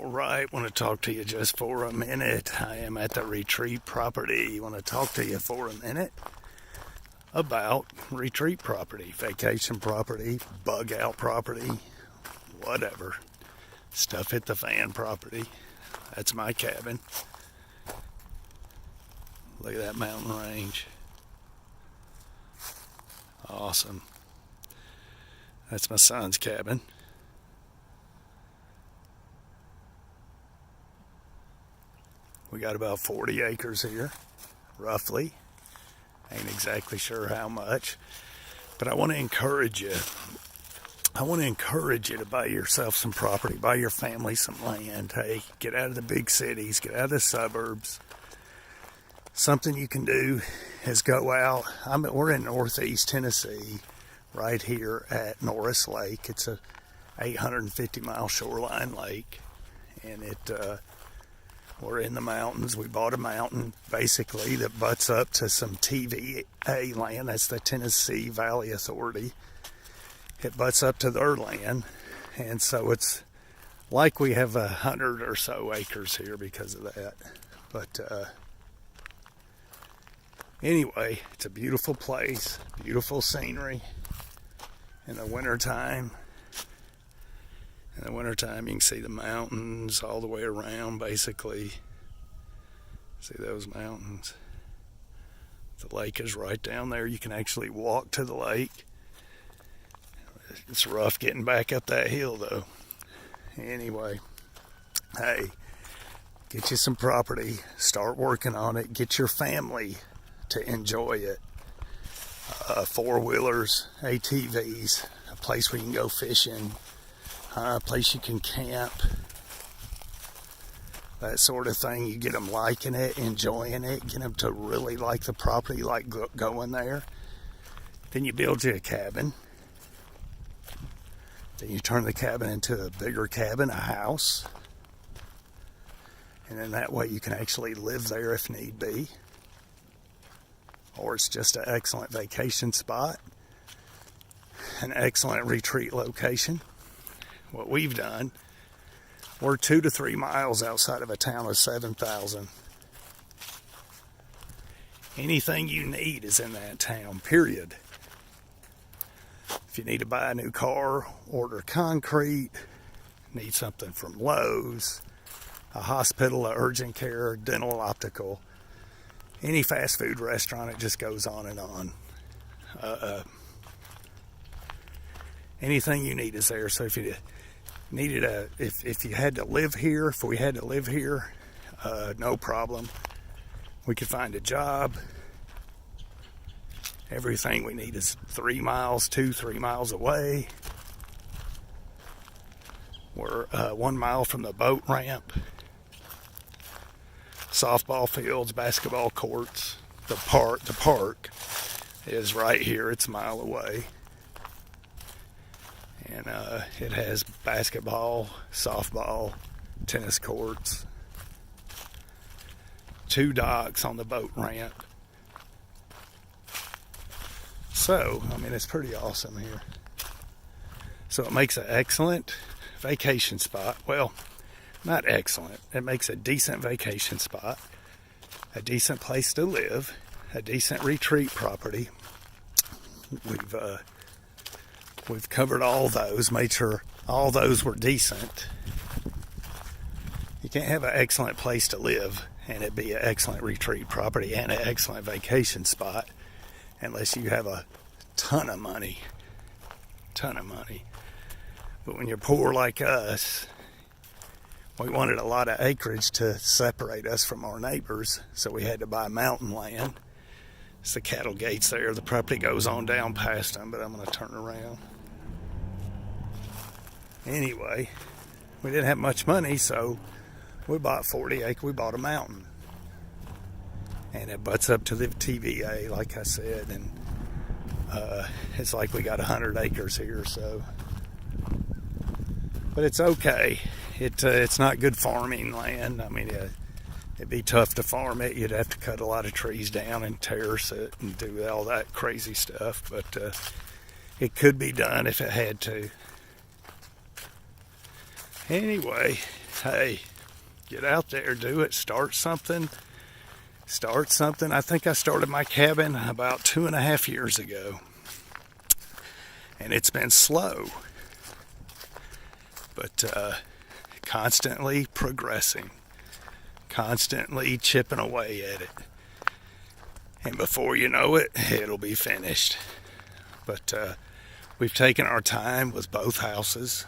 Alright, want to talk to you just for a minute. I am at the Retreat property. Want to talk to you for a minute about retreat property, vacation property, bug out property, whatever. Stuff hit the fan property. That's my cabin. Look at that mountain range. Awesome. That's my son's cabin. We got about 40 acres here, roughly. Ain't exactly sure how much, but I want to encourage you. I want to encourage you to buy yourself some property, buy your family some land. Hey, get out of the big cities, get out of the suburbs. Something you can do is go out. We're in Northeast Tennessee, right here at Norris Lake. It's a 850-mile shoreline lake, and we're in the mountains. We bought a mountain, basically, that butts up to some TVA land. That's the Tennessee Valley Authority. It butts up to their land, and so it's like we have 100 or so acres here because of that. But anyway, it's a beautiful place, beautiful scenery. In the wintertime, you can see the mountains all the way around, basically. See those mountains? The lake is right down there. You can actually walk to the lake. It's rough getting back up that hill, though. Anyway, hey, get you some property. Start working on it. Get your family to enjoy it. Four-wheelers, ATVs, a place where you can go fishing. A place you can camp, that sort of thing. You get them liking it, enjoying it, get them to really like the property, like going there. Then you build you a cabin. Then you turn the cabin into a bigger cabin, a house. And then that way you can actually live there if need be. Or it's just an excellent vacation spot, an excellent retreat location. What we've done, we're 2 to 3 miles outside of a town of 7,000. Anything you need is in that town, period. If you need to buy a new car, order concrete, need something from Lowe's, a hospital, a urgent care, dental, optical, any fast food restaurant, it just goes on and on. Anything you need is there. So if you needed if you had to live here, if we had to live here, no problem. We could find a job. Everything we need is 3 miles away. We're 1 mile from the boat ramp, softball fields, basketball courts. The park is right here. It's a mile away. And it has basketball, softball, tennis courts, 2 docks on the boat ramp. So, it's pretty awesome here. So it makes an excellent vacation spot. Well, not excellent. It makes a decent vacation spot, a decent place to live, a decent retreat property. We've covered all those, made sure all those were decent. You can't have an excellent place to live and it be an excellent retreat property and an excellent vacation spot unless you have a ton of money. But when you're poor like us, we wanted a lot of acreage to separate us from our neighbors, so we had to buy mountain land. It's the cattle gates there. The property goes on down past them, but I'm going to turn around. Anyway, we didn't have much money, so we bought 40 acres. We bought a mountain. And it butts up to the TVA, like I said, and it's like we got 100 acres here, so. But it's okay. It's not good farming land. It'd be tough to farm it. You'd have to cut a lot of trees down and terrace it and do all that crazy stuff, but it could be done if it had to. Anyway, hey, get out there, do it, start something. Start something. I think I started my cabin about 2.5 years ago. And it's been slow, but constantly progressing, constantly chipping away at it. And before you know it, it'll be finished. But we've taken our time with both houses.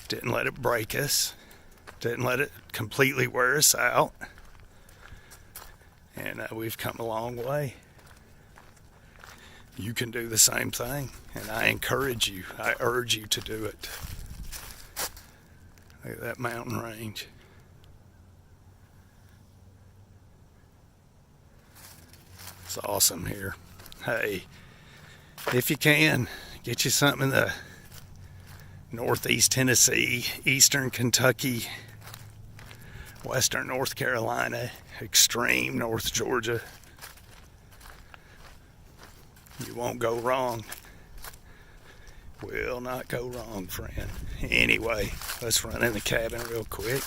Didn't let it break us. Didn't let it completely wear us out. And we've come a long way. You can do the same thing, and I encourage you, I urge you to do it. Look at that mountain range. It's awesome here. Hey, if you can, get you something in the Northeast Tennessee, Eastern Kentucky, Western North Carolina, extreme North Georgia. You won't go wrong. Will not go wrong, friend. Anyway, let's run in the cabin real quick.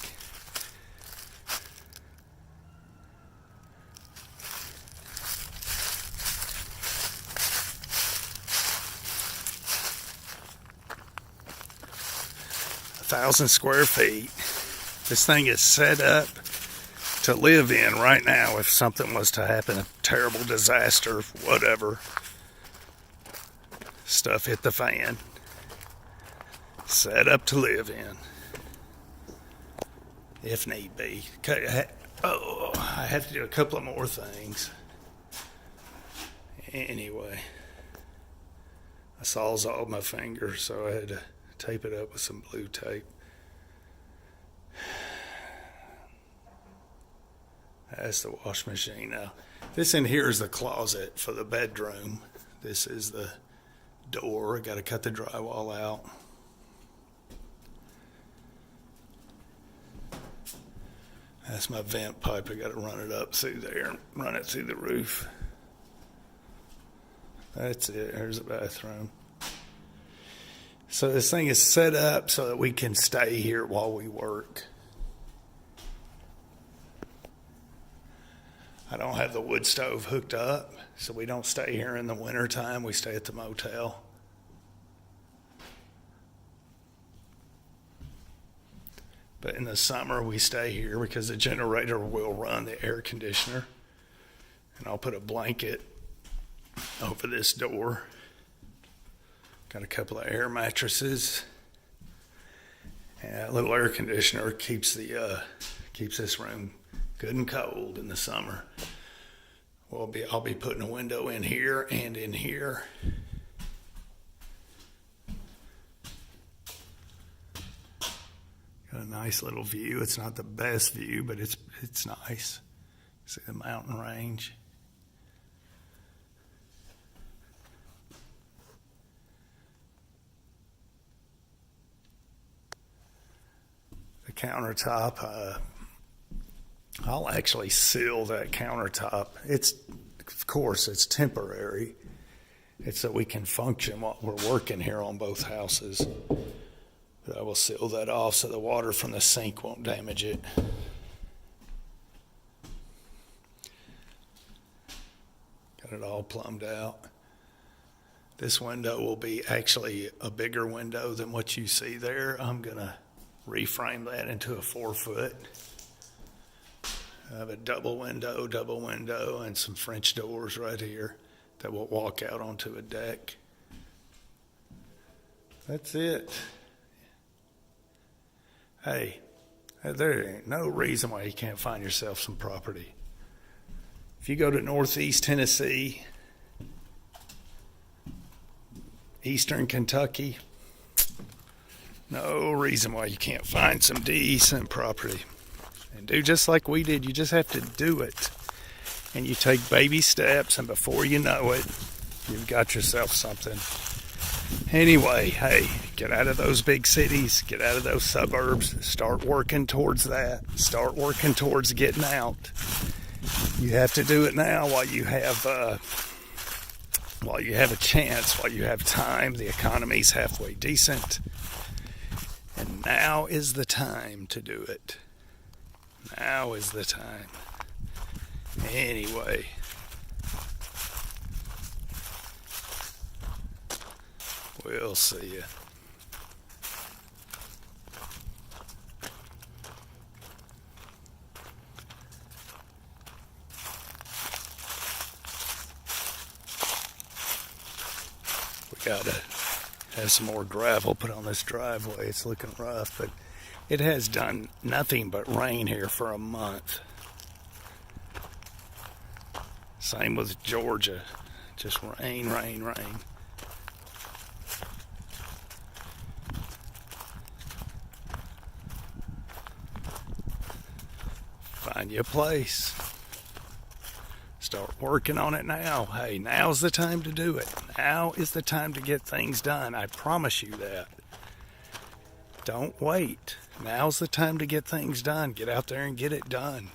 A 1,000 square feet. This thing is set up to live in right now if something was to happen, a terrible disaster, whatever. Stuff hit the fan. Set up to live in. If need be. Oh, I have to do a couple of more things. Anyway, I sawzalled my finger, so I had to tape it up with some blue tape. That's the wash machine now. This in here is the closet for the bedroom. This is the door. I got to cut the drywall out. That's my vent pipe. I got to run it up through there and run it through the roof. That's it. There's the bathroom. So this thing is set up so that we can stay here while we work. I don't have the wood stove hooked up, so we don't stay here in the wintertime. We stay at the motel. But in the summer, we stay here because the generator will run the air conditioner. And I'll put a blanket over this door. Got a couple of air mattresses. And that little air conditioner keeps this room good and cold in the summer. I'll be putting a window in here and in here. Got a nice little view. It's not the best view, but it's nice. See the mountain range. The countertop, I'll actually seal that countertop. Of course, it's temporary. It's so we can function while we're working here on both houses. But I will seal that off so the water from the sink won't damage it. Got it all plumbed out. This window will be actually a bigger window than what you see there. I'm going to reframe that into a 4-foot. I have a double window, and some French doors right here that will walk out onto a deck. That's it. Hey, there ain't no reason why you can't find yourself some property. If you go to Northeast Tennessee, Eastern Kentucky, no reason why you can't find some decent property. And do just like we did. You just have to do it. And you take baby steps, and before you know it, you've got yourself something. Anyway, hey, get out of those big cities, get out of those suburbs, start working towards that. Start working towards getting out. You have to do it now while you have a chance, while you have time. The economy's halfway decent. And now is the time to do it. Now is the time. Anyway, we'll see you. We gotta have some more gravel put on this driveway. It's looking rough, but it has done nothing but rain here for a month. Same with Georgia. Just rain, rain, rain. Find you a place. Start working on it now. Hey, now's the time to do it. Now is the time to get things done. I promise you that. Don't wait. Now's the time to get things done. Get out there and get it done.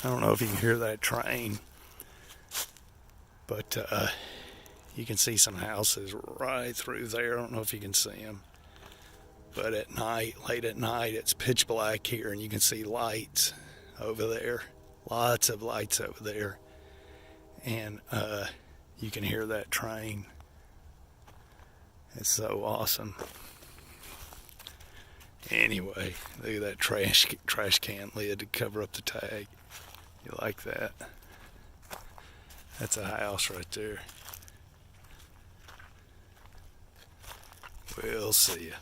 I don't know if you can hear that train, but you can see some houses right through there. I don't know if you can see them. But at night, late at night, it's pitch black here, and you can see lights over there. Lots of lights over there. And you can hear that train. It's so awesome. Anyway, look at that trash can lid to cover up the tag. You like that? That's a house right there. We'll see you.